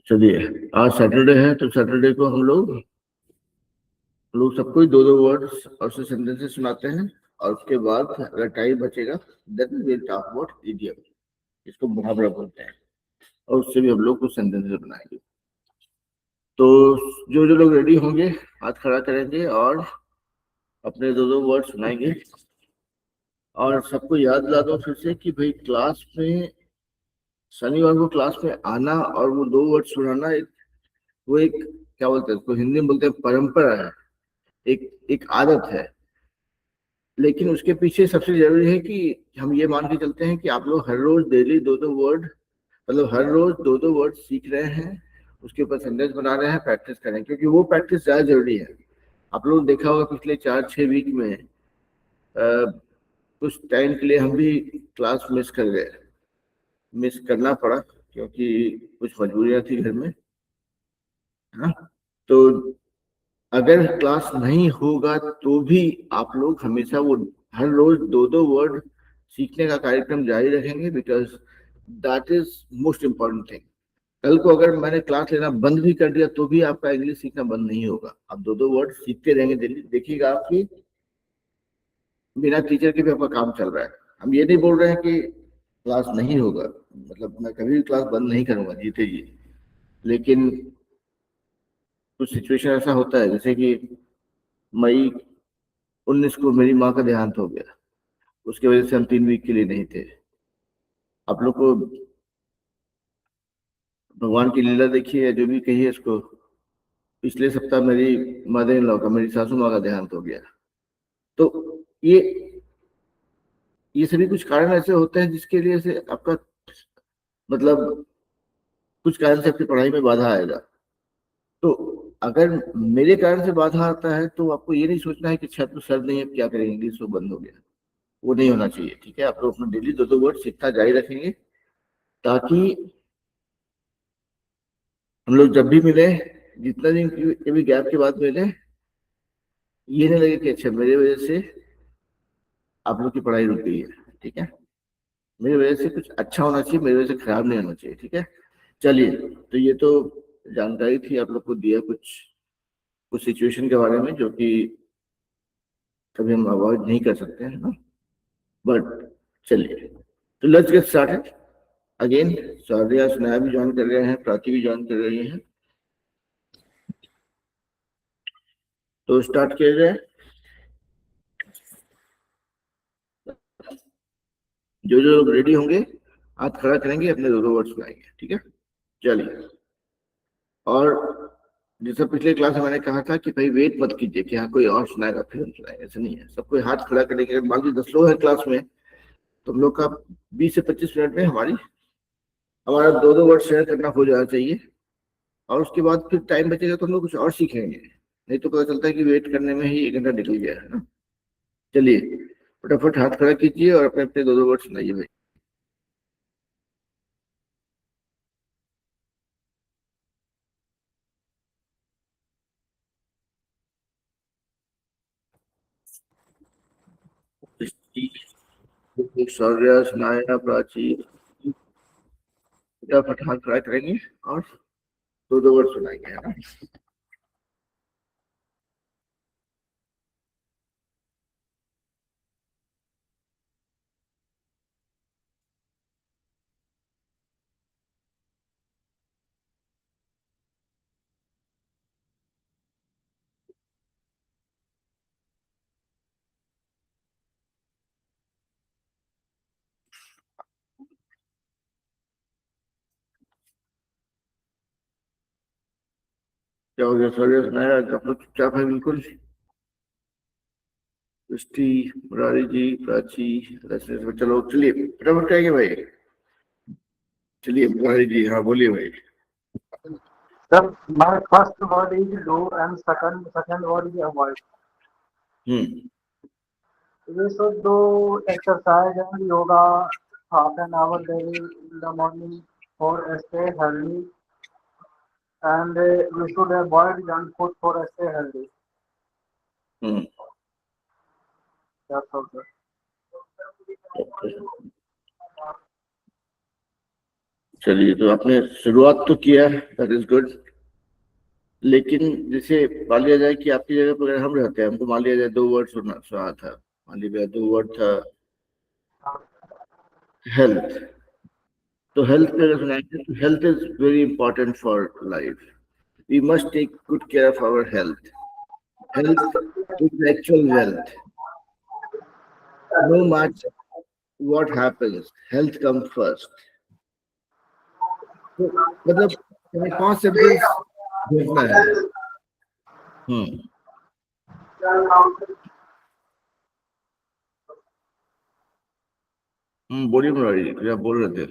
चलिए, आज सैटरडे है तो सैटरडे को हम लोग सबको ही दो दो वर्ड्स और से सेंटेंसेस सुनाते हैं, और उसके बाद अगर टाइम बचेगा then we talk about idiom, इसको मुहावरा बोलते हैं, और उससे भी हम लोग कुछ सेंटेंसेस बनाएंगे। तो जो जो लोग रेडी होंगे हाथ खड़ा करेंगे और अपने दो दो वर्ड सुनाएंगे। और सबको याद दिला दो फिर से कि भाई क्लास में शनिवार को क्लास में आना और वो दो वर्ड सुनाना वो एक क्या बोलते हैं उसको, हिंदी में बोलते हैं परंपरा है, एक एक आदत है। लेकिन उसके पीछे सबसे जरूरी है कि हम ये मान के चलते हैं कि आप लोग हर रोज डेली दो दो वर्ड, मतलब हर रोज दो दो वर्ड सीख रहे हैं, उसके ऊपर सेंटेंस बना रहे हैं, प्रैक्टिस करें, क्योंकि वो प्रैक्टिस ज्यादा जरूरी है। आप लोग देखा होगा पिछले 4-6 वीक में कुछ टाइम के लिए हम भी क्लास मिस कर गए, मिस करना पड़ा क्योंकि कुछ मजबूरियां थी घर में, है ना। तो अगर क्लास नहीं होगा तो भी आप लोग हमेशा वो हर रोज दो दो वर्ड सीखने का कार्यक्रम जारी रखेंगे, because that is most important thing. कल को अगर मैंने क्लास लेना बंद भी कर दिया तो भी आपका इंग्लिश सीखना बंद नहीं होगा, आप दो दो वर्ड सीखते रहेंगे डेली, देखिएगा आपकी बिना टीचर के भी आपका काम चल रहा है। हम ये नहीं बोल रहे हैं कि क्लास नहीं होगा, मतलब मैं कभी भी क्लास बंद नहीं करूंगा जीते जी, लेकिन कुछ सिचुएशन ऐसा होता है, जैसे कि मई 19 को मेरी माँ का देहांत हो गया, उसकी वजह से हम 3 वीक के लिए नहीं थे। आप लोग को भगवान की लीला देखिए या जो भी कहिए इसको, पिछले सप्ताह मेरी मदर इन लॉ का, मेरी सासू माँ का देहांत हो गया। तो ये ये सभी कुछ कारण ऐसे होते हैं जिसके लिए से आपका मतलब कुछ कारण से आपकी पढ़ाई में बाधा आएगा। तो अगर मेरे कारण से बाधा आता है तो आपको ये नहीं सोचना है कि छत सर नहीं है क्या करेंगे, इंग्लिश वो बंद हो गया, वो नहीं होना चाहिए। ठीक है, आप लोग अपना डेली दो दो वर्ड सीखना जारी रखेंगे, ताकि हम लोग जब भी मिले, जितना दिन के भी गैप के बाद मिले, ये नहीं लगे कि अच्छा मेरे वजह से आप लोग की पढ़ाई रुक गई है। ठीक है, मेरी वजह से कुछ अच्छा होना चाहिए, मेरी वजह से खराब नहीं होना चाहिए। ठीक है, चलिए, तो ये तो जानकारी थी आप लोग को दिया कुछ कुछ सिचुएशन के बारे में जो कि कभी हम अवॉइड नहीं कर सकते हैं ना, बट चलिए, तो लेट्स गेट स्टार्टेड अगेन। सारिया सुनाया भी ज्वाइन कर रहे हैं, प्राची भी ज्वाइन कर रही हैं, तो स्टार्ट किया जाए। जो जो लोग रेडी होंगे हाथ खड़ा करेंगे, अपने दो दो वर्ड सुनाएंगे। ठीक है, चलिए। और जैसे पिछले क्लास में मैंने कहा था कि भाई वेट मत कीजिए कि हाँ कोई और सुनाएगा फिर हम सुनाएंगे, ऐसा नहीं है। सबको हाथ खड़ा करेंगे, अगर मान लीजिए 10 लोग हैं क्लास में, तो हम लोग का 20 से 25 मिनट में हमारा दो दो वर्ड शेयर करना हो जाना चाहिए, और उसके बाद फिर टाइम बचेगा तो हम लोग कुछ और सीखेंगे, नहीं तो पता चलता है कि वेट करने में ही 1 घंटा निकल गया है ना। चलिए, फटाफट हाथ खड़ा कीजिए और अपने अपने दो दो वर्ड सुनाइए भाई। सौर्या, सुनाया, प्राची, फटाफट हाथ खड़ा करेंगे और दो दो वर्ड सुनाएंगे, है ना। क्या हो गया सौर्या, सुनाया, आप लोग चुपचाप है बिल्कुल। सृष्टि, मुरारी जी, प्राची, रचना, चलो चलिए फटाफट करेंगे भाई। चलिए मुरारी जी, हाँ बोलिए भाई। Sir, my first word is do and second word is avoid. Hmm, We should do exercise and yoga half an hour daily in the morning for stay healthy, and we should avoid junk food for stay healthy. Hmm, That's all, sir. Okay. चलिए, तो आपने शुरुआत तो किया, that is good. लेकिन जैसे मान लिया जाए कि आपकी जगह पर अगर हम रहते हैं, हमको मान लिया जाए 2 वर्ड सुना था, मान लिया जाए 2 वर्ड था हेल्थ। तो हेल्थ में अगर सुनाएंगे तो health is very important for life. We must take good care of our health. Health is actual wealth. No matter what happens, health comes first. तो मतलब हमें 5 सेंटेंस भेजना है। हम्म बोलिए मुरारी जी, क्या बोल रहे थे?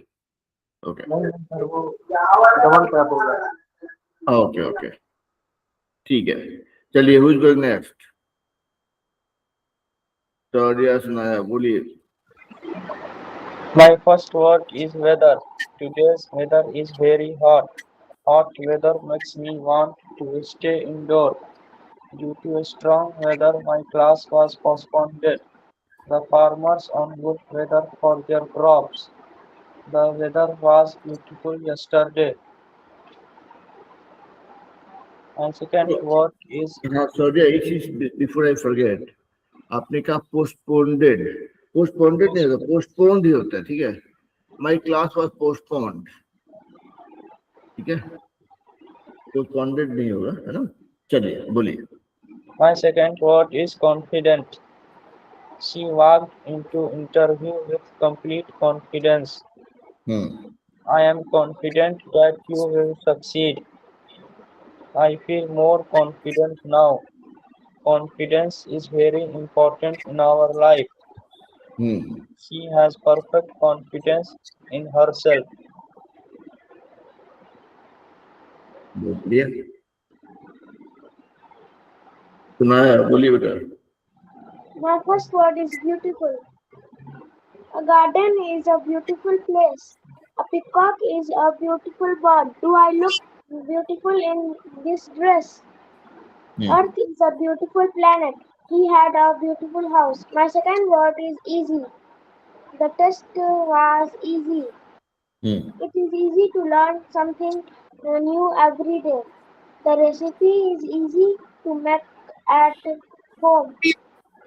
ओके नहीं सर, वो डबल टैप हो गया। ओके ओके, ठीक है। चलिए, हु इज गोइंग नेक्स्ट? तो रिया सुनाया, बोलिए। My first word is weather. Today's weather is very hot. Hot weather makes me want to stay indoor. Due to strong weather, my class was postponed. The farmers on good weather for their crops. The weather was beautiful yesterday. My second word is हाँ sorry, एक चीज before I forget. आपने कहा postponed. Postponed नहीं होता, postponed ही होता है, ठीक है। माई क्लास वॉज पोस्टपोन्ड, ठीक है, पोस्टपोन्डेड नहीं होगा, है ना। चलिए बोलिए। my second word is confident. She walked into interview with complete confidence. I am confident that you will succeed. I feel more confident now. Confidence is very important in our life. Hmm She has perfect confidence in herself. बोलिए, सुनाया, बोलिए बेटा। My first word is beautiful. A garden is a beautiful place. A peacock is a beautiful bird. Do I look beautiful in this dress? Earth is a beautiful planet. He had a beautiful house. My second word is easy. The test was easy. It is easy to learn something new every day. The recipe is easy to make at home.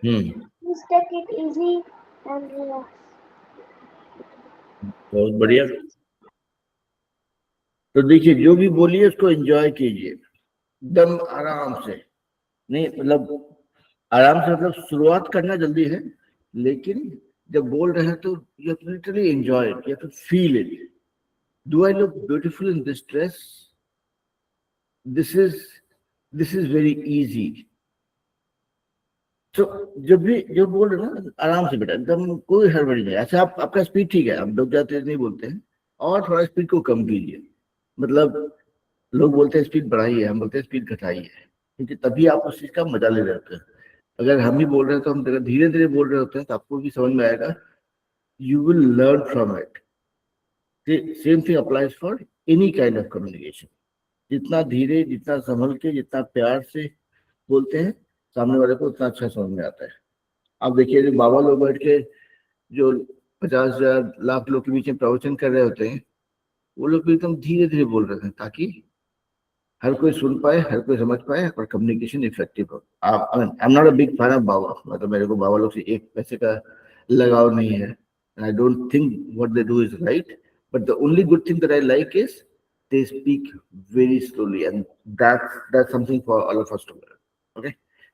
Please take it easy and relax. बहुत बढ़िया। तो देखिए, जो भी बोलिए उसको enjoy कीजिए, एकदम आराम से। नहीं मतलब आराम से मतलब शुरुआत करना जल्दी है, लेकिन जब बोल रहे हैं तो you have literally enjoy it, you have to feel it. Do I look beautiful in this dress? This is this is very easy. तो जब भी जो बोल रहे हो ना, आराम से बेटा, एकदम कोई हड़बड़ी नहीं। अच्छा, आप आपका स्पीड ठीक है, हम लोग ज्यादा तेज नहीं बोलते हैं, और थोड़ा स्पीड को कम कीजिए। मतलब लोग बोलते हैं स्पीड बढ़ाइए, हम बोलते हैं स्पीड घटाइए, क्योंकि तभी आप उस चीज का मजा ले रहे होते हैं। अगर हम ही बोल रहे हैं तो हम धीरे धीरे बोल रहे होते हैं, तो आपको भी समझ में आएगा। You will learn from it. Same thing applies for any kind of communication. जितना धीरे, जितना संभल के, जितना प्यार से बोलते हैं, सामने वाले को उतना अच्छा समझ में आता है। आप देखिए, जो बाबा लोग बैठ के जो 50,000 लाख लोग के बीच में प्रवचन कर रहे होते हैं, वो लोग भी एकदम धीरे धीरे बोल रहे हैं, ताकि हर कोई सुन पाए, हर कोई समझ पाए, और कम्युनिकेशन इफेक्टिव हो। आप I am not a big fan of बाबा, मतलब मेरे को बाबा लोग से एक पैसे का लगाव नहीं है। I don't think what they do is right, but the only good thing that I like is they speak very slowly, and that's something for all of us to learn. Okay,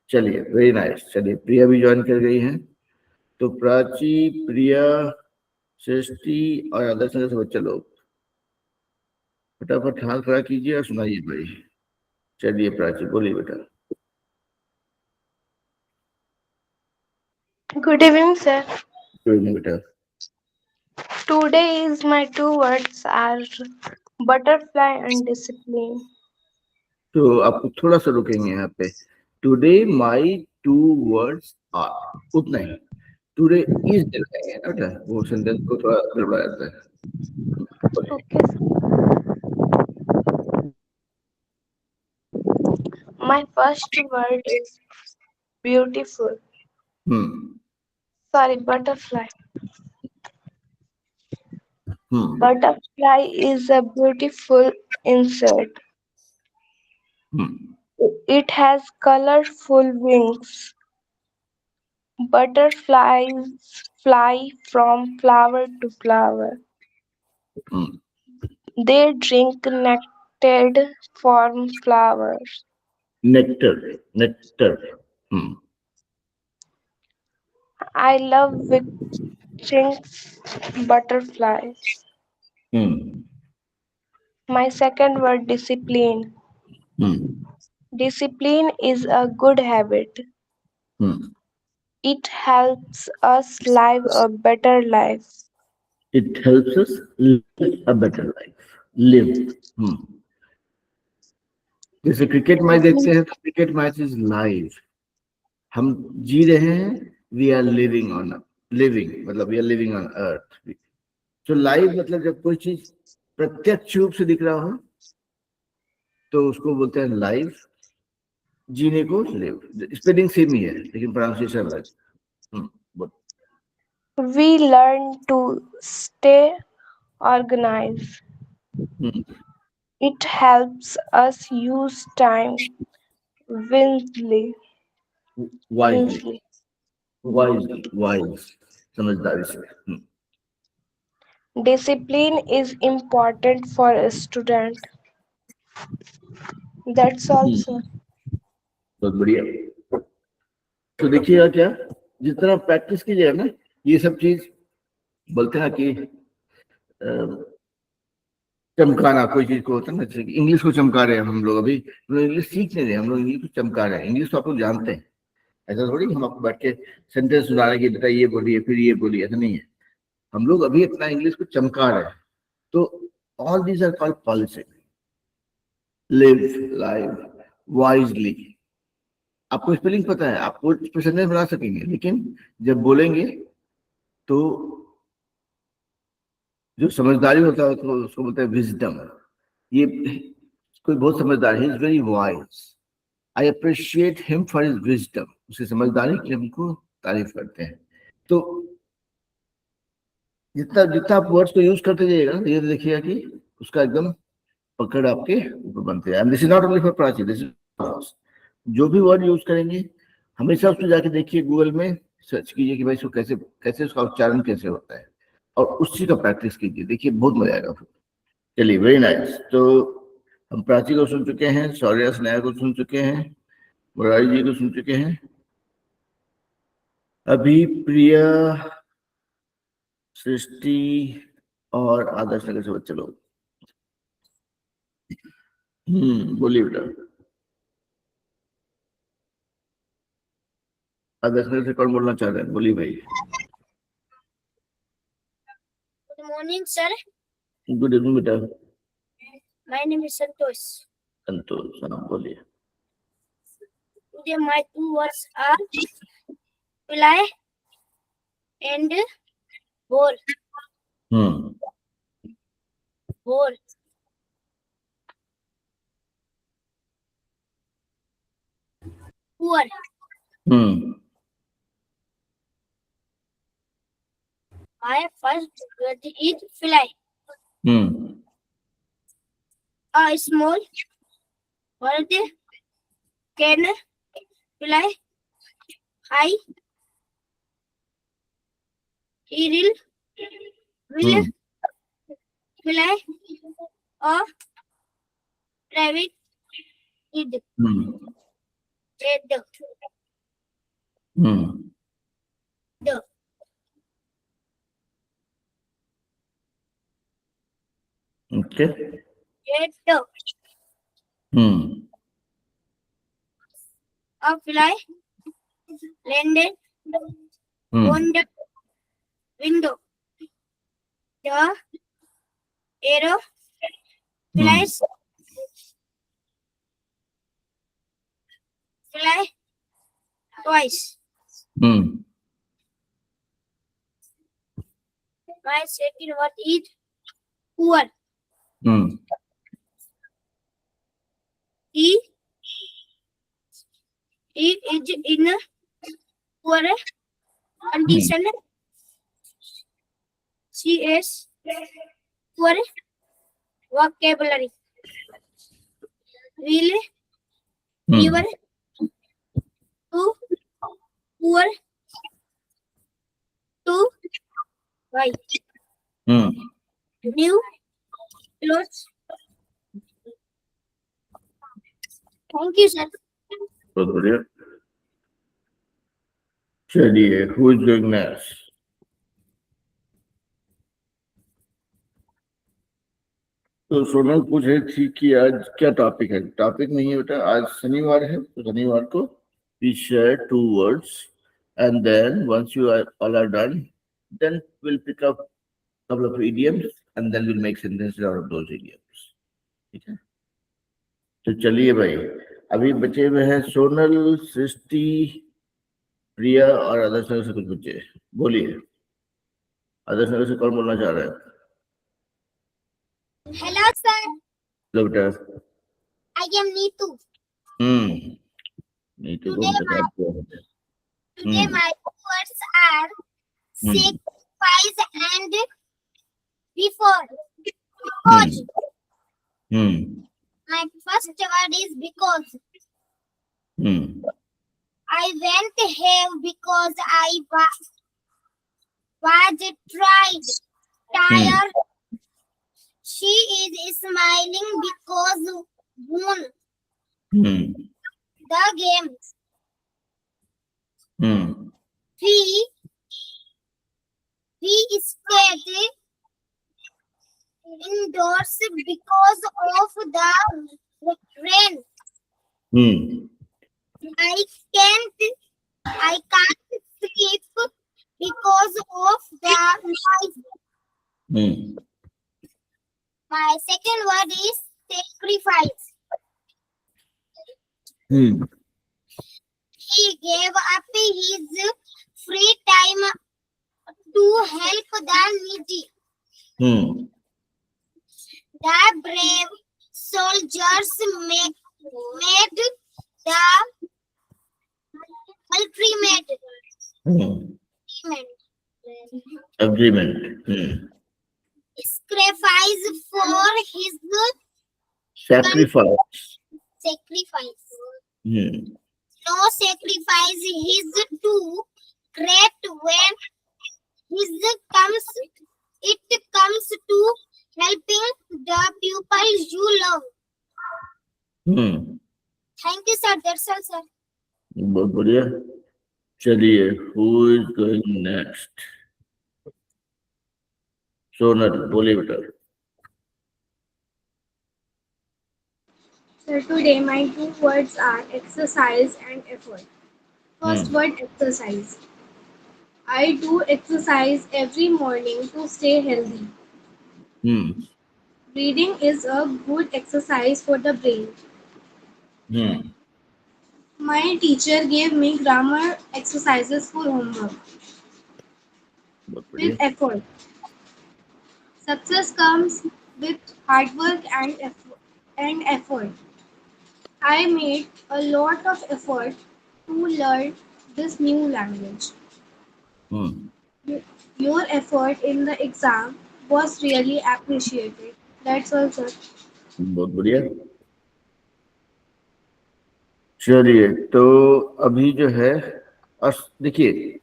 चलिए, very nice. चलिए, प्रिया भी join कर गई हैं। तो प्राची, प्रिया, सृष्टि और other से बच्चे लोग फटाफट हाथ खड़ा कीजिए और सुनाइए भाई। चलिए प्राची, बोलिए बेटा। Good evening, sir. कोई नहीं बेटा। Today is my two words are butterfly and discipline. तो आप थोड़ा सा रुकेंगे यहाँ पे। टुडे माई 2 वर्ड्स आर, उतना ही। टुडे इज लगाएंगे ना बेटा, वो सेंटेंस को थोड़ा गड़बड़ा जाता है। Okay, my first word is beautiful. Hmm Sorry, butterfly. Butterfly is a beautiful insect. It has colorful wings. Butterflies fly from flower to flower. They drink nectar from flowers. Nectar. Nectar. I love watching butterflies. My second word, discipline. Discipline is a good habit. It helps us live a better life. It helps us live a better life. Live. जैसे cricket match देखते हैं तो cricket match is live. हम जी रहे हैं. We are living on living मतलब we are living on earth. तो लाइव मतलब जब कोई चीज प्रत्यक्ष रूप से दिख रहा हो तो उसको बोलते हैं लाइव. जीने को लिव. स्पेलिंग सेम ही है लेकिन प्रोनाउंसिएशन अलग. We learn to stay organized. It helps us use time wisely. wisely. Wise. समझदारी से. Discipline is important for a student. That's also. बहुत बढ़िया. तो देखिएगा क्या जितना प्रैक्टिस कीजिएगा ना ये सब चीज बोलते हैं कि चमकाना कोई चीज को होता है ना. जैसे इंग्लिश को चमका रहे हैं हम लोग. अभी हम लोग इंग्लिश सीख नहीं रहे. हम लोग इंग्लिश को चमका रहे हैं. इंग्लिश तो आप लोग जानते हैं. ऐसा थोड़ी हम आपको बैठ के सेंटेंस सुना रहे हैं कि बेटा ये बोलिए फिर ये बोलिए. ऐसा नहीं है. हम लोग अभी अपना इंग्लिश को चमका रहे हैं. तो all these are called policy. Live live wisely. आपको स्पेलिंग पता है. आपको सेंटेंस बना सकेंगे लेकिन जब बोलेंगे तो जो समझदारी होता है तो उसको बोलते हैं विजडम. ये कोई बहुत समझदार है. Is very wise. I appreciate him for his wisdom. उसकी समझदारी की हमको तारीफ करते हैं. तो जितना जितना आप वर्ड्स को यूज करते जाइएगा ना ये देखिएगा कि उसका एकदम पकड़ आपके ऊपर बनते हैं. This is not only for Prachi. This is जो भी वर्ड यूज करेंगे हमेशा उसको जाके देखिए गूगल में सर्च कीजिए कि भाई इसको कैसे कैसे उसका उच्चारण कैसे होता है और उस चीज का प्रैक्टिस कीजिए. देखिए बहुत मजा आएगा. चलिए वेरी नाइस. तो हम प्राची को सुन चुके हैं. शौर्य स्नेहा को सुन चुके हैं. मुरारी जी को सुन चुके हैं. अभी प्रिया सृष्टि और आदर्श नगर से बच्चे लोग. बोलिए बेटा. आदर्श नगर से कौन बोलना चाह रहे हैं? बोलिए भाई. Good morning, sir. Good evening बेटा. My name is Santosh. संतोष. हाँ बोलिए. Today my two words are fly and ball. Ball. Poor. My first word is fly. A small bird can fly high. He will fly a private id. Okay. A fly landed on the window. The arrow flies fly twice. My second word is poor. He is in a poor condition. She is poor vocabulary. Will fewer to poor to white. New clothes. Thank you, sir. बहुत बढ़िया। चलिए, who is going next? तो सोनल पूछ रही थी कि आज क्या टॉपिक है। टॉपिक नहीं है बेटा, आज शनिवार है, तो शनिवार को we share 2 words and then once you all are done, then we'll pick up couple of idioms and then we'll make sentences out of those idioms. ठीक है, तो चलिए भाई, अभी बचे हुए हैं सोनल, सृष्टि, प्रिया और आदर्श नगर से कुछ बच्चे। बोलिए, आदर्श नगर से कौन बोलना चाह रहा है? Hello, sir. लो बेटा। I am Neetu. नीतू को बता दो। Today my words are sacrifice and before. Because. My first word is because. I went here because I was tired. She is smiling because won the game. We stayed indoors because of the rain. I can't sleep because of the noise. My second word is sacrifice. He gave up his free time to help the needy. The brave soldiers made the agreement. Sacrifice for his Sacrifice. No sacrifice is too great when it comes to helping the people you love. Thank you, sir. That's all, sir. बहुत बढ़िया। चलिए, who is going next? Sonal, बोलिए बेटा। So today my 2 words are exercise and effort. First word, exercise. I do exercise every morning to stay healthy. Reading is a good exercise for the brain. My teacher gave me grammar exercises for homework. With effort. Success comes with hard work and effort. I made a lot of effort to learn this new language. Your effort in the exam was really appreciated. That's all, sir. बहुत बढ़िया। चलिए, तो अभी जो है, देखिए,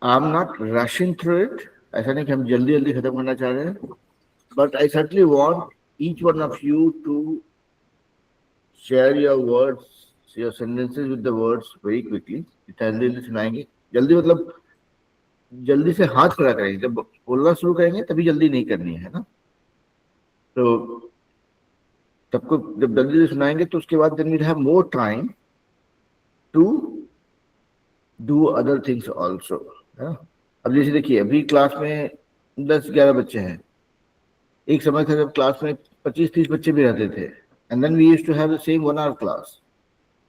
आई am not rushing through it, ऐसा नहीं कि हम जल्दी जल्दी खत्म करना चाह रहे हैं, but I certainly want each one of you to share your words, your sentences with the words very quickly. जल्दी सुनाएंगे, जल्दी मतलब जल्दी से हाथ खड़ा करेंगे, जब बोलना शुरू करेंगे तभी जल्दी नहीं करनी है ना। तो सबको जब जल्दी से सुनाएंगे तो उसके बाद then we'll have more time to do other things also, है? अब जैसे देखिए, अभी क्लास में 10-11 बच्चे हैं, एक समय था जब क्लास में 25-30 बच्चे भी रहते थे, and then we used to have the same 1 hour class.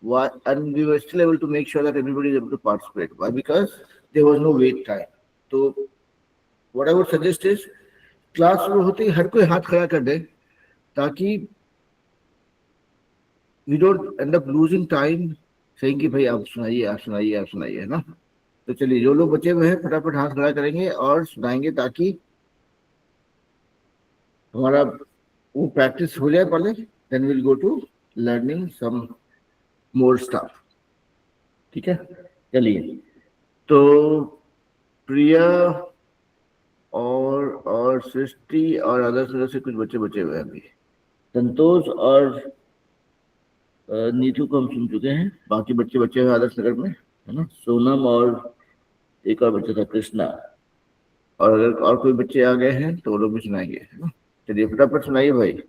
Why? And we were still able to make sure that everybody is able to participate. Why? Because there was no wait time. तो what I would suggest is class शुरू होते ही हर कोई हाथ खड़ा कर दे, ताकि we don't end up losing time saying कि भाई आप सुनाइए, है ना। तो चलिए, जो लोग बचे हुए हैं फटाफट हाथ खड़ा करेंगे और सुनाएंगे, ताकि हमारा वो प्रैक्टिस हो जाए पहले, then will go to learning some more stuff. ठीक है, चलिए। तो प्रिया और सृष्टि और आदर्श से कुछ बच्चे बचे हुए हैं अभी। संतोष और नीतू को हम सुन चुके हैं, बाकी बच्चे बचे हुए आदर्श नगर में, है ना। सोनम और एक और बच्चा था कृष्णा, और अगर और कोई बच्चे आ गए हैं तो वो लोग भी सुनाएंगे, है ना। चलिए फटाफट सुनाइए भाई।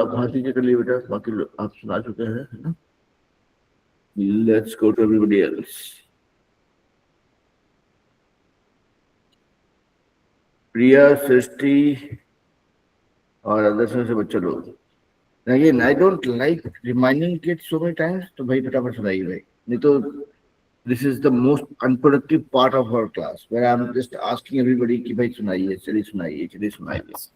आप हाथ नीचे कर लिए बेटा, बाकी लोग आप सुना चुके हैं, है ना। Let's go to everybody else. Priya, Srishti और आदर्श से बच्चे लोग। Again I don't like reminding kids so many times, तो भाई फटाफट सुनाइए भाई, नहीं तो this is the most unproductive part of our class where I'm just asking everybody कि भाई सुनाइए, चलिए सुनाइए, चलिए सुनाइए।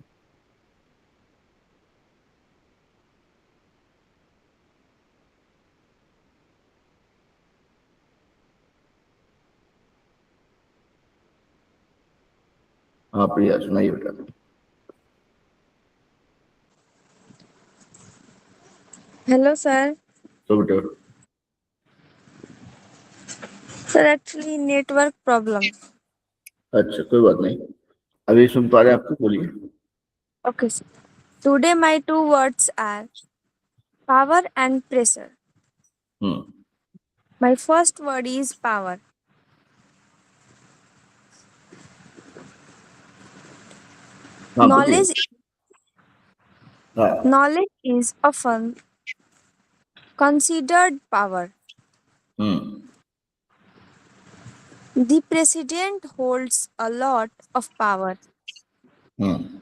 हाँ प्रिया सुनाइए बेटा। Hello, sir. तो बेटा, Sir, actually, network problem. अच्छा कोई बात नहीं, अभी सुन पा रहे हैं आपको, बोलिए। Okay, sir. Today, my two words are power and pressure. Hmm, My first word is power. हाँ बोलिए। Knowledge, हाँ, knowledge is often considered power. Hmm, The president holds a lot of power. Hmm,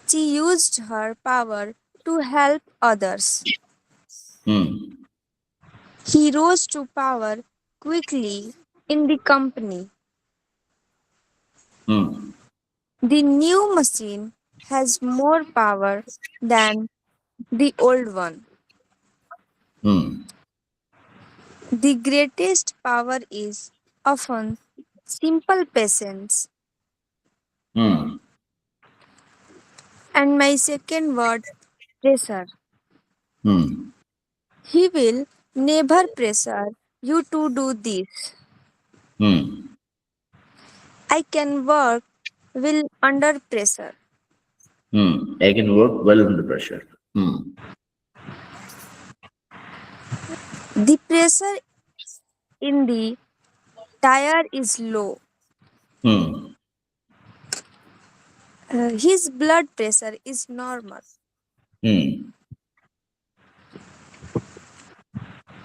She used her power to help others. Hmm, He rose to power quickly in the company. Hmm, The new machine has more power than the old one. Hmm, The greatest power is often simple patience. Hmm, And my second word, pressure. Hmm, He will never pressure you to do this. Hmm, I can work well under pressure. I can work well under pressure। The pressure in the tire is low. Hmm, His blood pressure is normal. Hmm,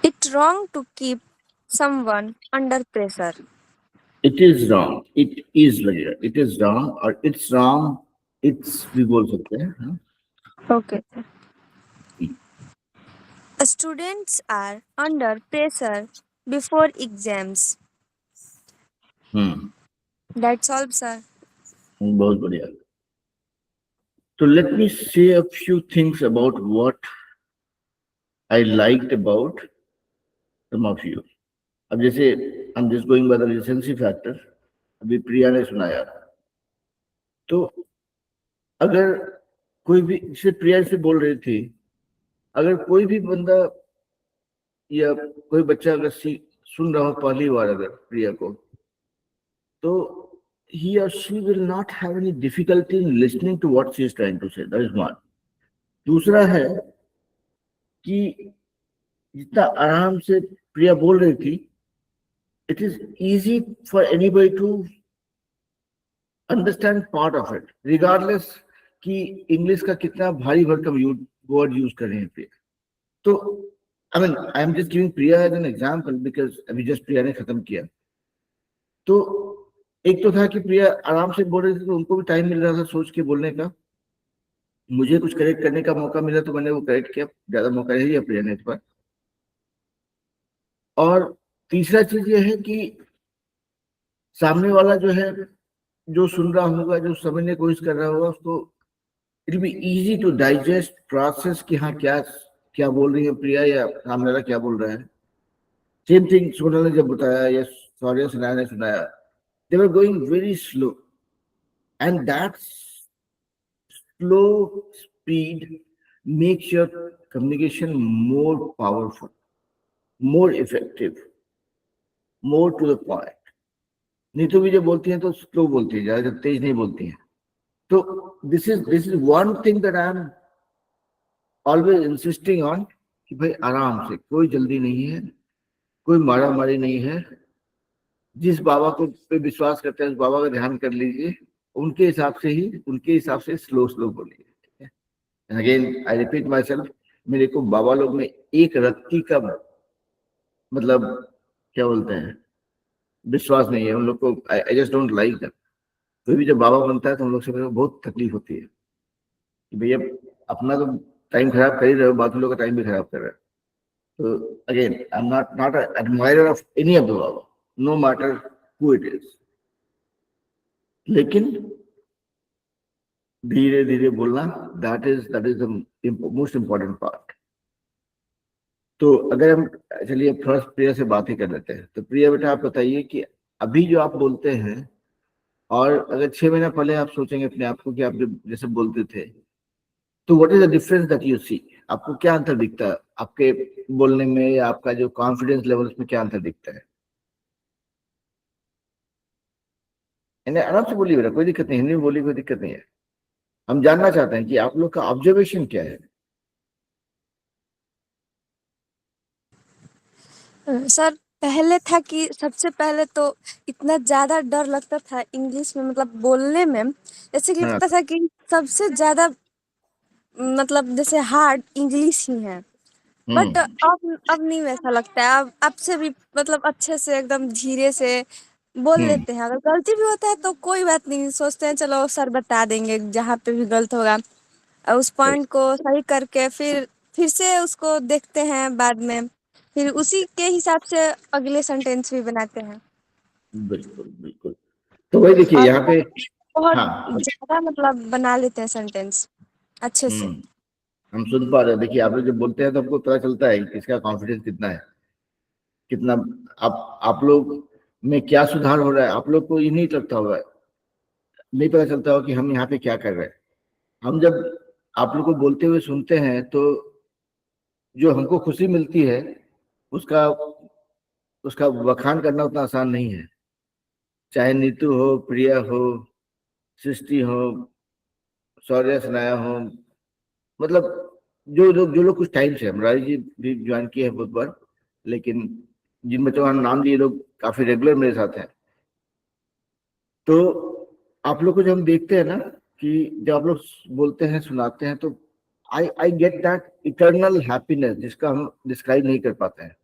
It's wrong to keep someone under pressure. it is wrong, it is लगेगा, it is wrong और it's wrong, it's भी बोल सकते हैं, हाँ? Okay. Students are under pressure before exams. Hmm, That's all, sir. बहुत बढ़िया। So let me say a few things about what I liked about some of you. अब जैसे I'm just going by the recency factor, अभी प्रिया ने सुनाया, तो अगर कोई भी, जैसे प्रिया से बोल रही थी, अगर कोई भी बंदा या कोई बच्चा अगर सुन रहा हो पहली बार अगर प्रिया को, तो he or she will not have any difficulty in listening to what she is trying to say. That is one. दूसरा है कि जितना आराम से प्रिया बोल रही थी, it is easy for anybody to understand part of it, regardless कि इंग्लिश का कितना भारी भरकम वर्ड यूज कर रहे हैं प्रिया। तो I am just giving Priya as an example because अभी जस्ट प्रिया ने खत्म किया। तो एक तो था कि प्रिया आराम से बोल रही थी तो उनको भी टाइम मिल रहा था सोच के बोलने का, मुझे कुछ करेक्ट करने का मौका मिला तो मैंने वो करेक्ट किया, ज्यादा मौका नहीं दिया प्रिया ने इस पर। और तीसरा चीज ये है कि सामने वाला जो है, जो सुन रहा होगा, जो समझने की कोशिश कर रहा होगा, उसको it will be easy to digest process कि हाँ क्या क्या बोल रही है प्रिया या सामने वाला क्या बोल रहा है। सेम थिंग सोनल ने जब बताया या सौर्य सुनाया ने सुनाया, they were going very slow and that slow speed makes your communication more powerful, more effective, more to the point. नहीं तो भी जब बोलती हैं तो स्लो बोलती है, ज्यादा तेज नहीं बोलती हैं। तो this is one thing that I am always insisting on कि भाई आराम से, कोई जल्दी नहीं है, कोई मारा मारी नहीं है। जिस बाबा को पे विश्वास करते हैं उस बाबा का ध्यान कर लीजिए, उनके हिसाब से स्लो स्लो बोलिए। And again, I repeat myself, मेरे को बाबा लोग में एक रत्ती का मतलब क्या बोलते हैं विश्वास नहीं है उन लोग को। I just don't like that. कोई भी जब बाबा बनता है तो हम लोग से बहुत तकलीफ होती है कि भैया अपना तो टाइम खराब कर ही रहे हो, बाकी लोग का टाइम भी खराब कर रहे हो। तो again I am not admirer of any of the baba, no matter who it is, लेकिन धीरे धीरे बोलना, that is the most important part. तो अगर हम चलिए फर्स्ट प्रिया से बात ही कर लेते हैं। तो प्रिया बेटा आप बताइए कि अभी जो आप बोलते हैं और अगर 6 महीना पहले आप सोचेंगे अपने आप को कि आप जैसे बोलते थे, तो what is the difference that you see? आपको क्या अंतर दिखता है आपके बोलने में, या आपका जो कॉन्फिडेंस लेवल उसमें क्या अंतर दिखता है? आराम से बोलिए बेटा, कोई दिक्कत नहीं, हिंदी में बोलिए, कोई दिक्कत नहीं है। हम जानना चाहते हैं कि आप लोग का ऑब्जर्वेशन क्या है। सर पहले था कि सबसे पहले तो इतना ज्यादा डर लगता था इंग्लिश में, मतलब बोलने में, जैसे कि लगता था कि सबसे ज्यादा मतलब जैसे हार्ड इंग्लिश ही है। बट अब नहीं वैसा लगता है। अब से भी मतलब अच्छे से एकदम धीरे से बोल लेते हैं। अगर गलती भी होता है तो कोई बात नहीं, सोचते हैं चलो सर बता देंगे जहाँ पे भी गलत होगा, और उस पॉइंट को सही करके फिर से उसको देखते हैं बाद में, फिर उसी के हिसाब से अगले सेंटेंस भी बनाते हैं। बिल्कुल बिल्कुल। तो वही देखिए यहाँ पे बहुत हाँ ज्यादा मतलब बना लेते हैं सेंटेंस अच्छे से। हम सुन पा रहे हैं। देखिए आप लोग जब बोलते हैं तो हमको पता चलता है कि इसका कॉन्फिडेंस कितना है, कितना आप लोग में क्या सुधार हो रहा है। आप लोग को ये नहीं लगता होगा, नहीं पता चलता हो कि हम यहाँ पे क्या कर रहे हैं। हम जब आप लोग को बोलते हुए सुनते हैं तो जो हमको खुशी मिलती है उसका उसका बखान करना उतना आसान नहीं है। चाहे नीतू हो, प्रिया हो, सृष्टि हो, शौर्य सुनाया हो, मतलब जो लोग कुछ टाइम से, हमराज जी भी ज्वाइन किए हैं बहुत बार, लेकिन जिन बच्चों का नाम लिए लोग काफी रेगुलर मेरे साथ हैं। तो आप लोग को जब हम देखते हैं ना कि जब आप लोग बोलते हैं सुनाते हैं तो I get that eternal happiness जिसका हम डिस्क्राइब नहीं कर पाते हैं,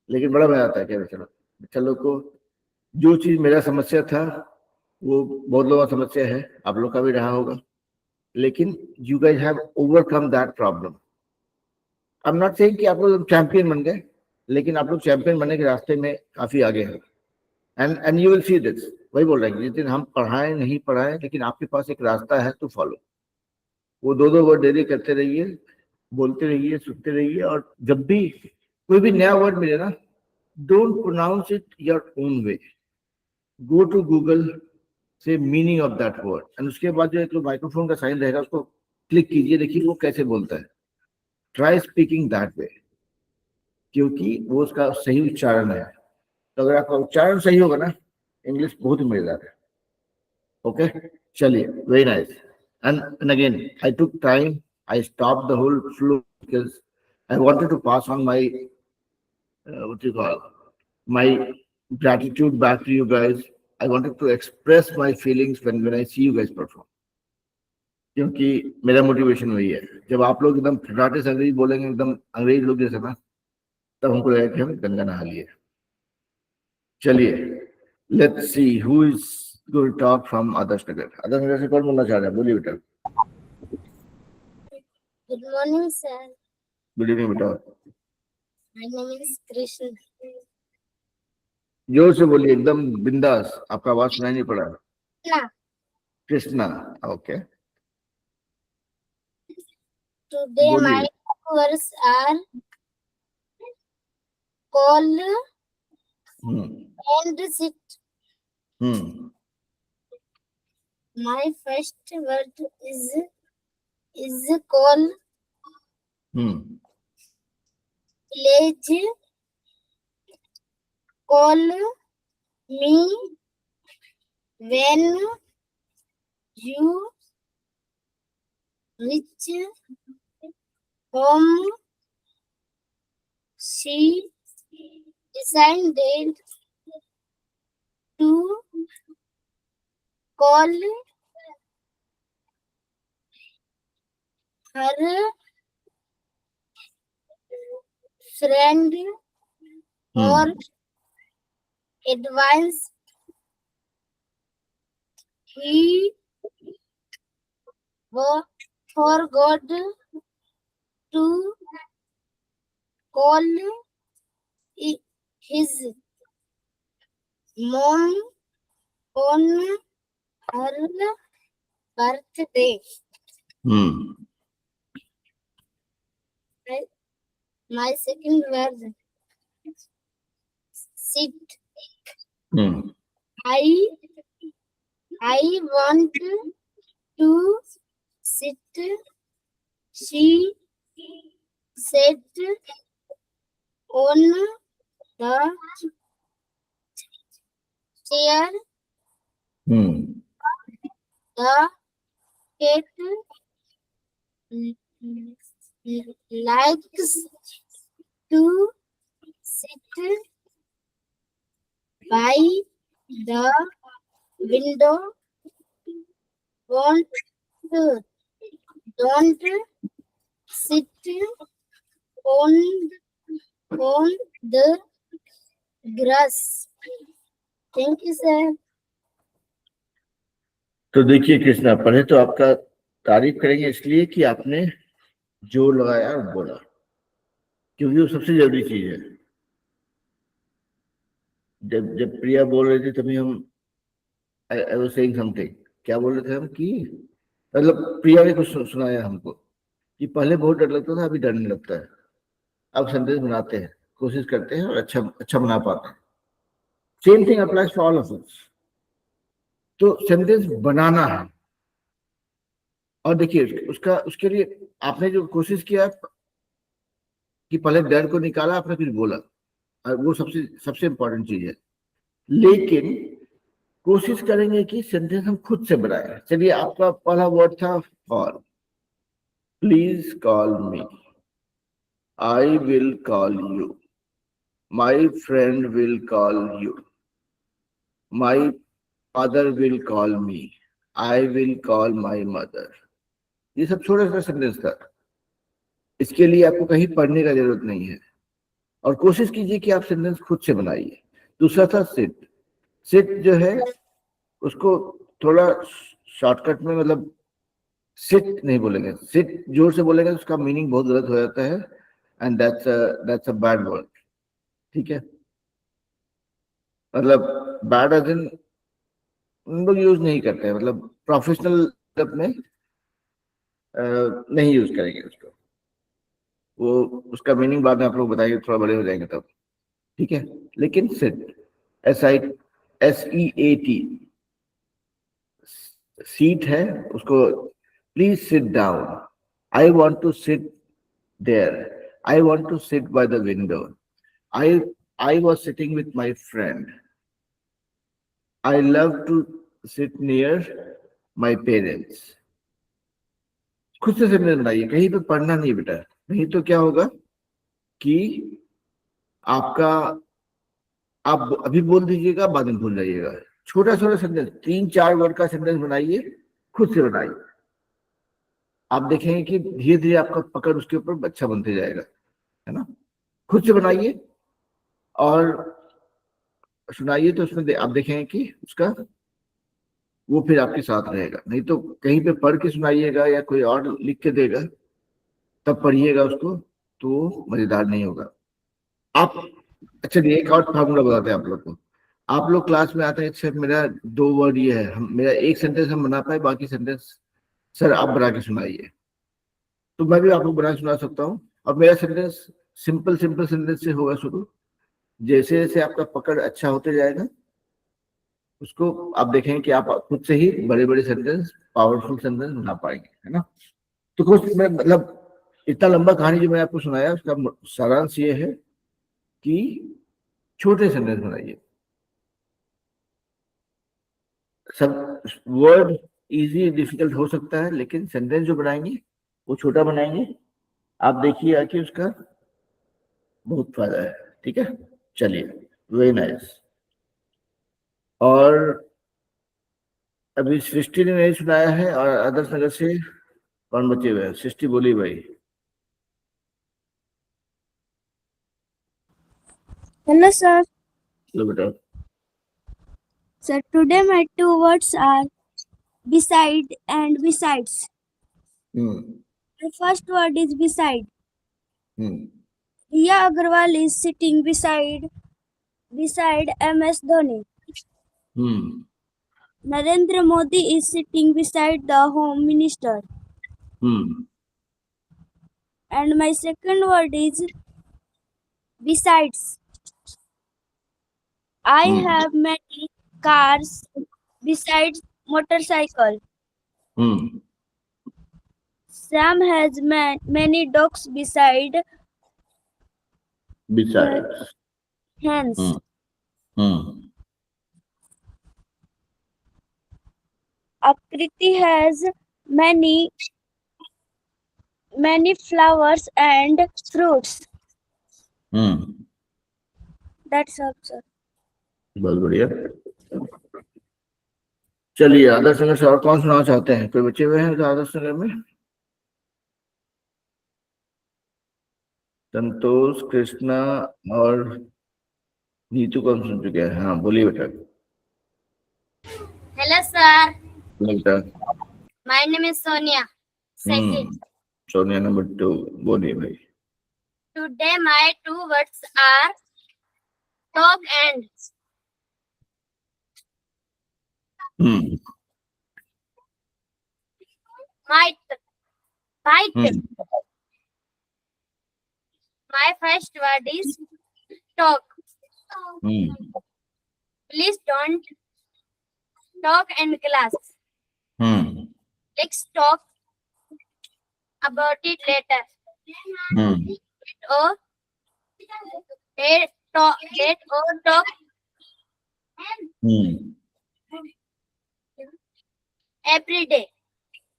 लेकिन बड़ा मजा आता है। क्या चलो बच्चा लोग को जो चीज मेरा समस्या था वो बहुत लोगों का समस्या है, आप लोग का भी रहा होगा, लेकिन you guys have overcome that problem. I am not saying कि आप लोग चैंपियन बन गए, लेकिन आप लोग चैंपियन बनने के रास्ते में काफी आगे हैं। And you will see this. वही बोल रहे हैं जिस दिन हम पढ़ाएं नहीं पढ़ाएं, लेकिन आपके पास एक रास्ता है टू फॉलो। वो दो वर्ड डेली करते रहिए, बोलते रहिए, सुनते रहिए, और जब भी कोई भी नया वर्ड मिले ना, don't pronounce it your own way, go to Google से meaning of that word, and उसके बाद जो एक माइक्रोफोन का साइन रहेगा उसको क्लिक कीजिए, देखिए वो कैसे बोलता है। ट्राई स्पीकिंग दैट वे, क्योंकि वो उसका सही उच्चारण है। तो अगर आपका उच्चारण सही होगा ना, इंग्लिश बहुत ही मजेदार है। ओके चलिए, very nice. And again I took time, I stop the whole flow because I wanted to pass on my what you call my gratitude back to you guys. I wanted to express my feelings when I see you guys perform. क्योंकि मेरा motivation वही है। जब आप लोग एकदम फटाटे से अंग्रेजी बोलेंगे, एकदम अंग्रेज लोग जैसे ना, तब हमको लगेगा कि हम गंगा नहा लिए। चलिए, let's see who is going to talk from Adarsh Nagar. Adarsh Nagar से कौन बोलना चाह रहा है? बोलिए बेटा। Good morning, sir. Good evening बेटा। My name is Krishna. जोर से बोलिए, एकदम बिंदास, आपका आवाज सुनाई नहीं पड़ा। Now, Krishna, okay. today बोलिए। my words are call and sit. My first word is call. Village. Call me when you reach home. She decided to call her friend for advice. He forgot to call his mom on her birthday. My second word, sit. I want to sit. She sat on the chair. The cat likes to sit by the window. Don't sit on the grass. Thank you, sir. तो देखिए कृष्णा, पहले तो आपका तारीफ करेंगे इसलिए कि आपने जोर लगाया और बोला, क्योंकि वो सबसे जरूरी चीज है। जब प्रिया बोल रही थी तभी हम आई वाज सेइंग समथिंग। क्या बोल रहे थे हम? कि मतलब प्रिया ने कुछ सुनाया हमको कि पहले बहुत डर लगता था, अभी डर नहीं लगता है। अब सेंटेंस बनाते हैं, कोशिश करते हैं और अच्छा बना पाते हैं। Same thing applies for all of अस। तो सेंटेंस बनाना है, और देखिए उसके लिए आपने जो कोशिश किया कि पहले डर को निकाला, आपने फिर बोला, वो सबसे इंपॉर्टेंट चीज है। लेकिन कोशिश करेंगे कि सेंटेंस हम खुद से बनाएं। चलिए, आपका पहला वर्ड था call. Please call me, I will call you, my friend will call you, my father will call me, I will call my mother. ये सब छोटा छोटा सेंटेंस था। इसके लिए आपको कहीं पढ़ने का जरूरत नहीं है, और कोशिश कीजिए कि आप सेंटेंस खुद से बनाइए। दूसरा था सिट। सिट जो है उसको थोड़ा शॉर्टकट में, मतलब सिट नहीं बोलेंगे, सिट जोर से बोलेंगे तो उसका मीनिंग बहुत गलत हो जाता है, and that's a bad word. ठीक है, मतलब बैड एज इन उन लोग यूज नहीं करते हैं, मतलब प्रोफेशनल में नहीं यूज करेंगे उसको। वो उसका मीनिंग बाद में आप लोग बताएंगे, थोड़ा बड़े हो जाएंगे तब। ठीक है, लेकिन सिट, SEAT, सीट है, उसको please sit down, I want to sit there, I want to sit by the window, I was sitting with my friend, I love to sit near my parents. खुद से sentence बनाइए, कहीं पे पढ़ना नहीं बेटा, नहीं तो क्या होगा कि आपका आप अभी बोल दीजिएगा, बाद में भूल जाइएगा। छोटा छोटा सेंटेंस, 3-4 वर्ड का सेंटेंस बनाइए, खुद से बनाइए। आप देखेंगे कि धीरे धीरे आपका पकड़ उसके ऊपर अच्छा बनते जाएगा, है ना। खुद से बनाइए और सुनाइए, तो उसमें आप देखेंगे कि उसका वो फिर आपके साथ रहेगा। नहीं तो कहीं पे पढ़ के सुनाइएगा या कोई और लिख के देगा तब पढ़िएगा उसको, तो मजेदार नहीं होगा। आप अच्छा, एक और फार्मूला बताते हैं आप लोग को। आप लोग क्लास में आते हैं, सर मेरा 2 वर्ड ये है, हम मेरा एक सेंटेंस हम बना पाए, बाकी सेंटेंस सर आप बना के सुनाइए। तो मैं भी आपको बना सुना सकता हूँ, और मेरा सेंटेंस सिंपल सिंपल सेंटेंस से होगा शुरू। जैसे जैसे आपका पकड़ अच्छा होते जाएगा, उसको आप देखेंगे कि आप खुद से ही बड़े बड़े सेंटेंस, पावरफुल सेंटेंस बना पाएंगे, है ना। तो कुछ मैं मतलब इतना लंबा कहानी जो मैं आपको सुनाया, उसका सारांश ये है कि छोटे सेंटेंस बनाइए। सब वर्ड इजी डिफिकल्ट हो सकता है, लेकिन सेंटेंस जो बनाएंगे वो छोटा बनाएंगे। आप देखिए कि उसका बहुत फायदा है, ठीक है। चलिए, वेरी नाइस। और अभी सृष्टि ने नहीं सुनाया है, और आदर्श नगर से कौन बचे हुए हैं? सृष्टि बोली भाई। Hello, sir. लो बेटा। Sir, today my two words are beside and besides. The first word is beside. Riya Agarwal is sitting beside MS Dhoni. Narendra Modi is sitting beside the Home Minister. And my second word is besides. I have many cars besides motorcycle. Sam has many dogs beside hens. Akriti has many flowers and fruits. That's all, sir. बहुत बढ़िया। चलिए, आदर्श नगर से और कौन सुनाना चाहते हैं? कोई बचे हुए हैं तो आदर्श नगर में? संतोष, कृष्णा और नीतू कौन सुन चुके हैं? हाँ बोलिए बेटा। Hello, sir. बेटा। My name is Sonia. Second. Sonia number 2, बोलिए भाई। Today my two words are dog and. Bite. My first word is talk. Please don't talk in class. Let's talk about it later. Let or talk every day.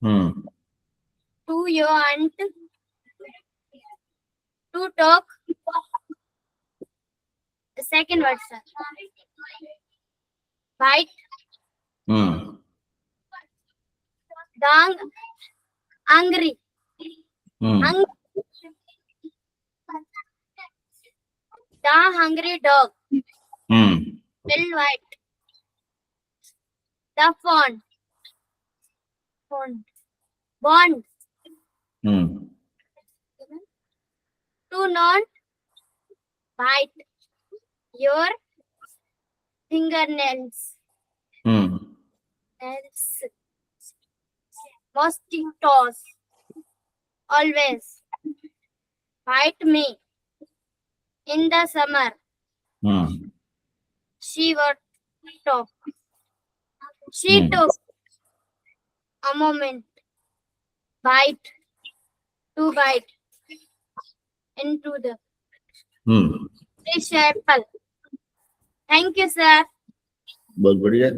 To your aunt to talk. The second word, sir. Bite. Dog. Angry. The hungry dog. Well white. The font. Bond. To not bite your fingernails. Mosquitoes always bite me in the summer. She would talk. She took a moment. Bite. To bite into the fish apple. Thank you, sir. बहुत बढ़िया।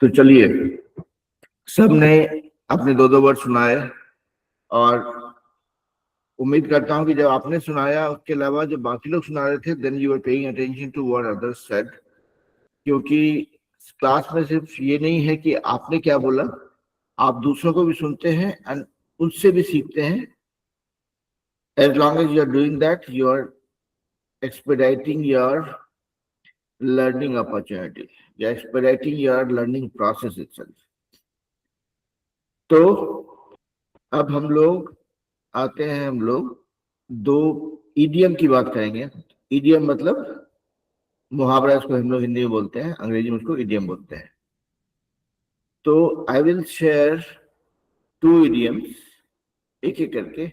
तो चलिए, सबने अपने 2-2 word सुनाए, और उम्मीद करता हूं कि जब आपने सुनाया उसके अलावा जो बाकी लोग सुना रहे थे, then you are paying attention to what others said, क्योंकि क्लास में सिर्फ ये नहीं है कि आपने क्या बोला, आप दूसरों को भी सुनते हैं एंड उनसे भी सीखते हैं. As long as you are doing that, you are expediting your learning opportunity. You are expediting your learning process itself. तो अब हम लोग आते हैं, हम लोग दो इडियम की बात करेंगे. इडियम मतलब मुहावरा, इसको हम लोग हिंदी में बोलते हैं, अंग्रेजी में उसको इडियम बोलते हैं. तो आई विल शेयर 2 इडियम्स एक एक करके,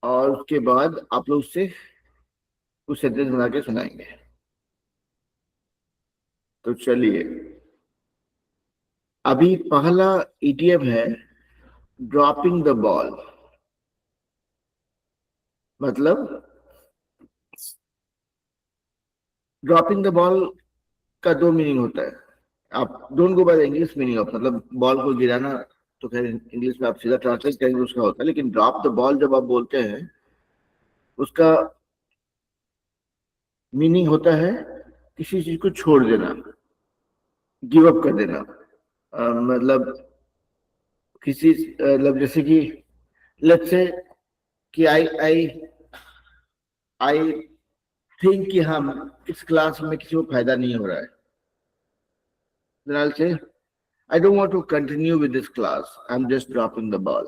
और उसके बाद आप लोग से कुछ सेंटेंस बना के सुनाएंगे. तो चलिए, अभी पहला इडियम है ड्रॉपिंग द बॉल. मतलब ड्रॉपिंग द बॉल का 2 मीनिंग होता है. आप don't go by English meaning of, मतलब बॉल को गिराना तो खैर इंग्लिश में आप सीधा ट्रांसलेट करेंगे उसका होता है, लेकिन ड्रॉप द बॉल जब आप बोलते हैं उसका मीनिंग होता है किसी चीज को छोड़ देना, गिव अप कर देना. मतलब किसी मतलब जैसे कि लेट्स से कि आई आई थिंक कि हम इस क्लास में किसी को फायदा नहीं हो रहा है, then I'll say I don't want to continue with this class, I'm just dropping the ball.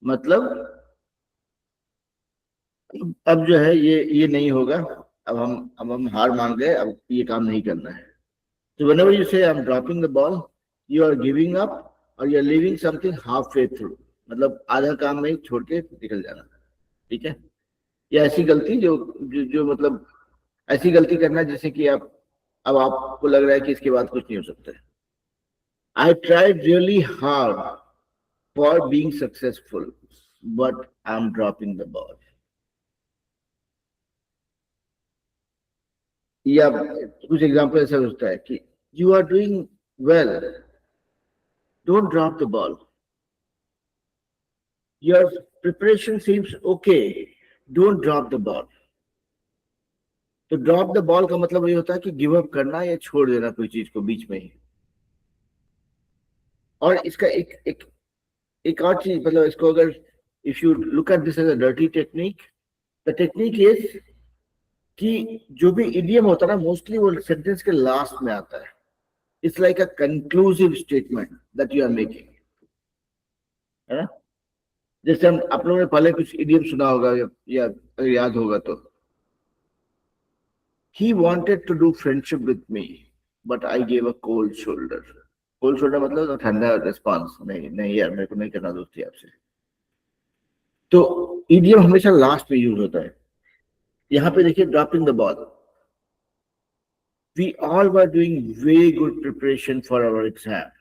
मतलब अब जो है ये नहीं होगा, अब हम हार मान गए, अब ये काम नहीं करना है. So whenever you say I'm dropping the ball, you are giving up or you are leaving something halfway through. मतलब आधा काम में छोड़ के निकल जाना. ठीक है. या ऐसी गलती जो मतलब ऐसी गलती करना जैसे कि अब आपको लग रहा है कि इसके बाद कुछ नहीं हो सकता है. I tried really hard for being successful, but I'm dropping the ball. या कुछ एग्जाम्पल ऐसा होता है कि you are doing well, don't drop the ball. Your preparation seems okay, don't drop the ball. तो ड्रॉप द बॉल का मतलब ये होता है कि गिव अप करना या छोड़ देना कोई चीज को बीच में ही. और इसका एक और चीज, मतलब इसको अगर if you look at this as a dirty technique, the technique is कि जो भी इडियम होता है ना, मोस्टली वो सेंटेंस के लास्ट में आता है. It's like a conclusive statement that you are making, है ना. जैसे हम आप लोगों ने पहले कुछ इडियम सुना होगा या अगर याद होगा तो, he wanted to do friendship with me but I gave a cold shoulder. cold shoulder मतलब ठंडा रिस्पांस, नहीं यार मेरे को नहीं करना दोस्ती आपसे. तो इडियम हमेशा लास्ट में यूज होता है. यहाँ पे देखिए dropping the ball, we all were doing very good preparation for our exam.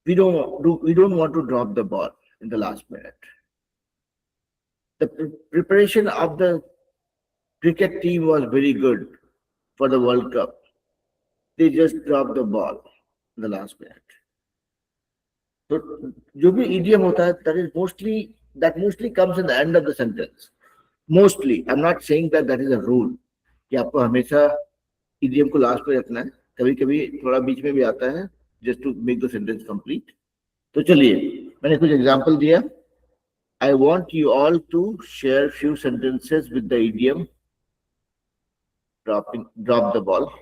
We don't want to drop the ball in the last minute. The preparation of the cricket team was very good for the World Cup. They just dropped the ball in the last minute. So जो भी idiom होता है, that mostly comes in the end of the sentence. Mostly, I'm not saying that is a rule कि आपको हमेशा idiom को last पे रखना है. कभी कभी थोड़ा बीच में भी आता है, just to make the sentence complete. तो चलिए, मैंने कुछ एग्जाम्पल दिया. I want you all to share few sentences with the idiom drop the ball.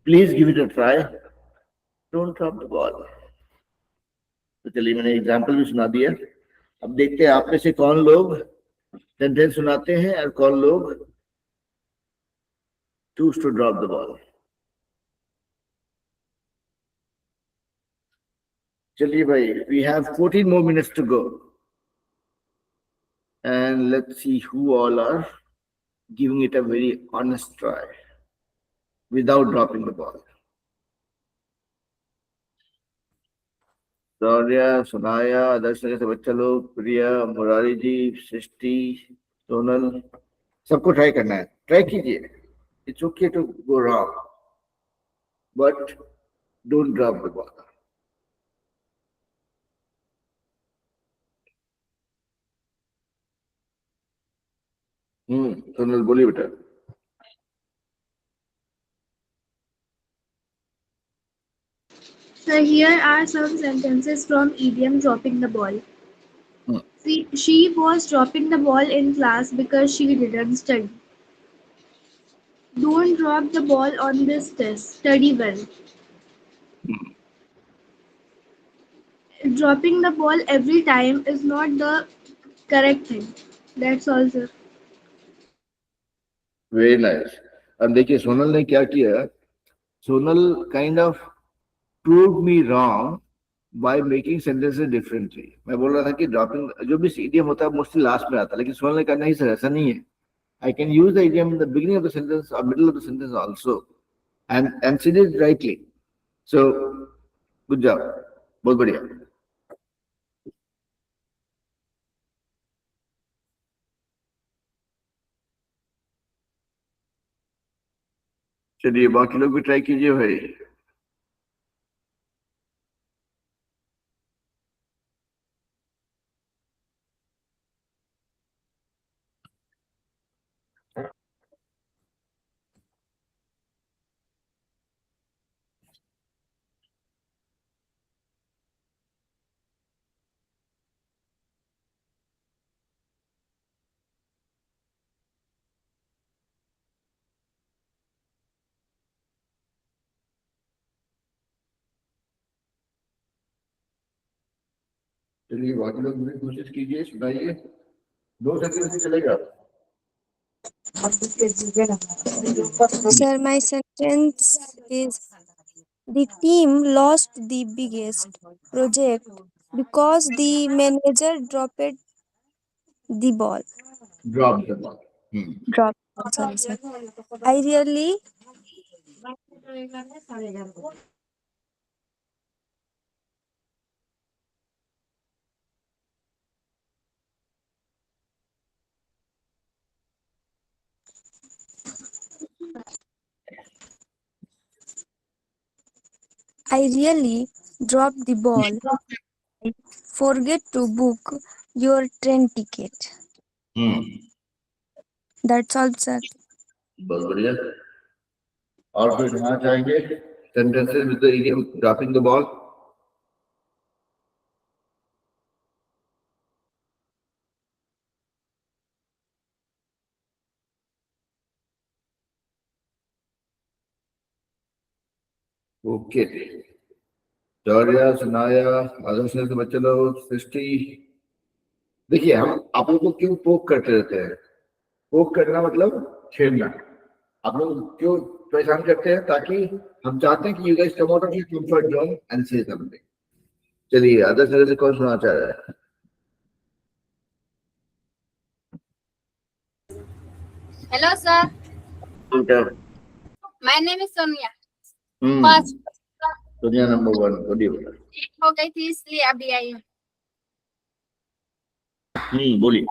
Please give it a try. Don't drop the ball. तो चलिए, मैंने एग्जाम्पल भी सुना दिया. अब देखते हैं आप में से कौन लोग सेंटेंस सुनाते हैं और कौन लोग choose to drop the ball. चलिए भाई, we have 14 more minutes to go. And let's see who all are giving it a very honest try without dropping the ball. Shaurya, सुनाया, आदर्श नगर से बच्चा लोग, प्रिया, मुरारी जी, सृष्टि, सोनल, सबको ट्राई करना है. ट्राई कीजिए. It's okay to go wrong, but don't drop the ball. Sonal बोलिए बेटा। So here are some sentences from idiom dropping the ball. Hmm. See, she was dropping the ball in class because she didn't study. Don't drop the ball on this test. Study well. Dropping the ball every time is not the correct thing. That's all, sir. Very nice. अब देखिए सोनल ने क्या किया, Sonal kind of prove me wrong by making sentences differently. मैं बोल रहा था कि ड्रॉपिंग जो भी इडियम होता है मोस्टली लास्ट में आता है, लेकिन सोनल ने कहा नहीं सर ऐसा नहीं है, I can use the idiom in the beginning of the sentence or middle of the sentence also, and she did rightly. So, good job. बहुत बढ़िया। चलिए बाकी लोग भी ट्राई कीजिए भाई। चलिए बाकी लोग भी कोशिश कीजिए, सुनाइए। 2 सेकंड से चलेगा। Sir, my sentence is the team lost the biggest project because the manager dropped the ball. Drop the ball. Dropped. Sorry, sir. I really dropped the ball. Forget to book your train ticket. That's all, sir. बहुत बढ़िया। और कुछ सुनाना चाहेंगे sentences with the idiom dropping the ball? Okay, Georgia, Sanaya, Adarsh से बच्चे लोग, सृष्टि। देखिए हम आप लोग को क्यों पोक करते रहते हैं? पोक करना मतलब छेड़ना। आप लोग क्यों परेशान करते हैं? ताकि हम चाहते हैं कि you guys come out of your comfort zone and से समथिंग। चलिए आदर्श नगर से कौन सुनाना चाह रहा है? Hello, sir. My name is Sonia. First दुनिया नंबर 1 बोलिए बेटा। लेट हो गई थी इसलिए अभी आई हूँ। बोलिए।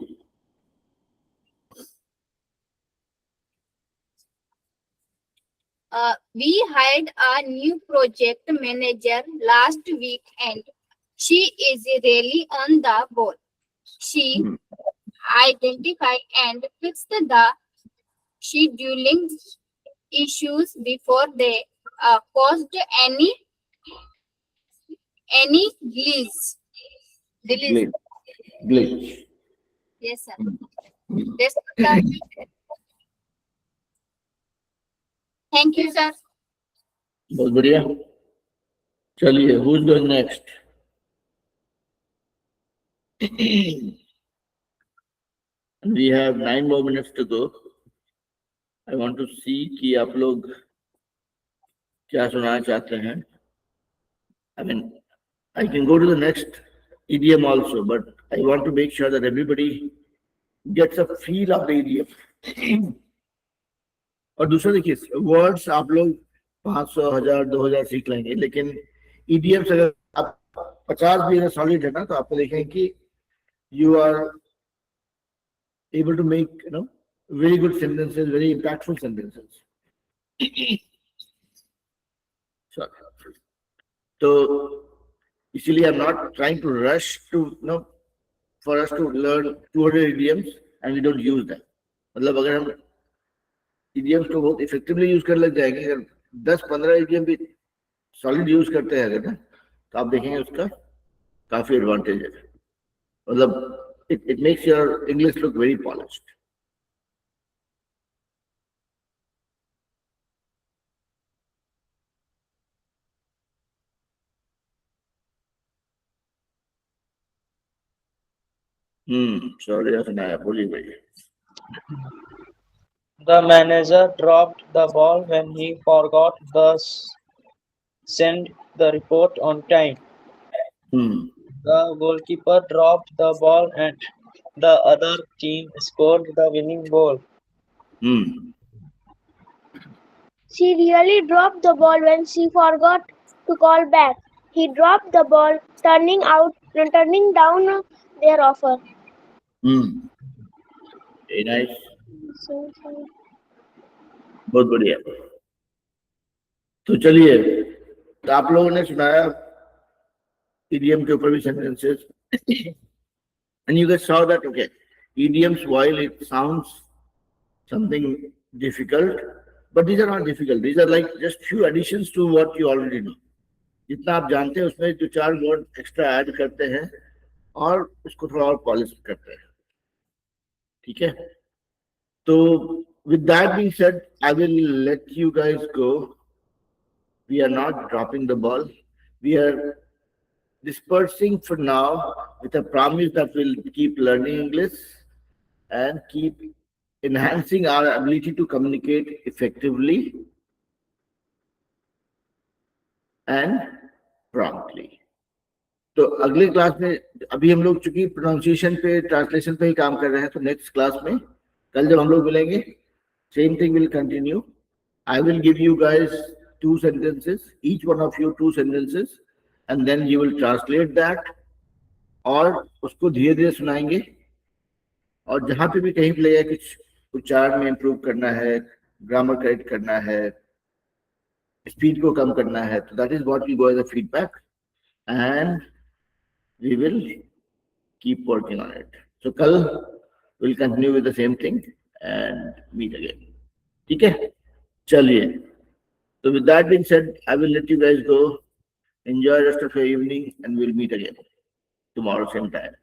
We hired a new project manager last week and she is really on the ball. She identified and fixed the scheduling issues before they caused any glitch. Glitch. Yes, sir. That's the- Thank you, sir. बहुत बढ़िया। चलिए who's going next? We have 9 more minutes to go. I want to see कि आप लोग क्या सुनाना चाहते हैं। I mean, I can go to the next idiom also, but I want to make sure that everybody gets a feel of the idiom. और दूसरा देखिए वर्ड्स आप लोग 500, 1000, 2000 सीख लेंगे, लेकिन idioms अगर आप 50 भी अगर सॉलिड है ना, तो आपको देखेंगे कि you are able to make very good sentences, very impactful sentences. Sorry. So इसलिए I'm not trying to rush to for us to learn 200 idioms and we don't use them. मतलब अगर हम idioms को बहुत इफेक्टिवली यूज कर लग जाएंगे, अगर 10-15 idiom भी सॉलिड यूज करते हैं अगर ना, तो आप देखेंगे उसका काफी एडवांटेज है। मतलब it makes your English look very polished. Sorry सुनाया, बोलिए भैया। The manager dropped the ball when he forgot send the report on time. The goalkeeper dropped the ball and the other team scored the winning goal. She really dropped the ball when she forgot to call back. He dropped the ball, turning down their offer. Very nice. बहुत बढ़िया। तो चलिए, तो आप लोगों ने सुनाया idiom के ऊपर भी sentences, and you guys saw that, okay, idioms, while it sounds something difficult, but these are not difficult. These are like just few additions to what you already know. जितना आप जानते हैं उसमें जो 4 वर्ड एक्स्ट्रा ऐड करते हैं और उसको थोड़ा और पॉलिश करते हैं, ठीक है। तो with that being said, I will let you guys go. We are not dropping the ball. We are dispersing for now with a promise that we'll keep learning English and keep enhancing our ability to communicate effectively and promptly. तो अगले class में, अभी हम लोग चूंकि pronunciation पे, translation पे ही काम कर रहे हैं, तो नेक्स्ट क्लास में कल जब हम लोग मिलेंगे, same thing will continue. I will give you guys 2 sentences, each one of you 2 sentences, and then you will translate that और उसको धीरे धीरे सुनाएंगे, और जहां पे भी कहीं पे लगे कुछ उच्चारण में इंप्रूव करना है, ग्रामर करेक्ट करना है, स्पीड को कम करना है, तो that is what we go as a feedback and we will keep working on it. So kal we'll continue with the same thing and meet again. ठीक है, चलिए. So with that being said, I will let you guys go. Enjoy the rest of your evening and we'll meet again tomorrow same time.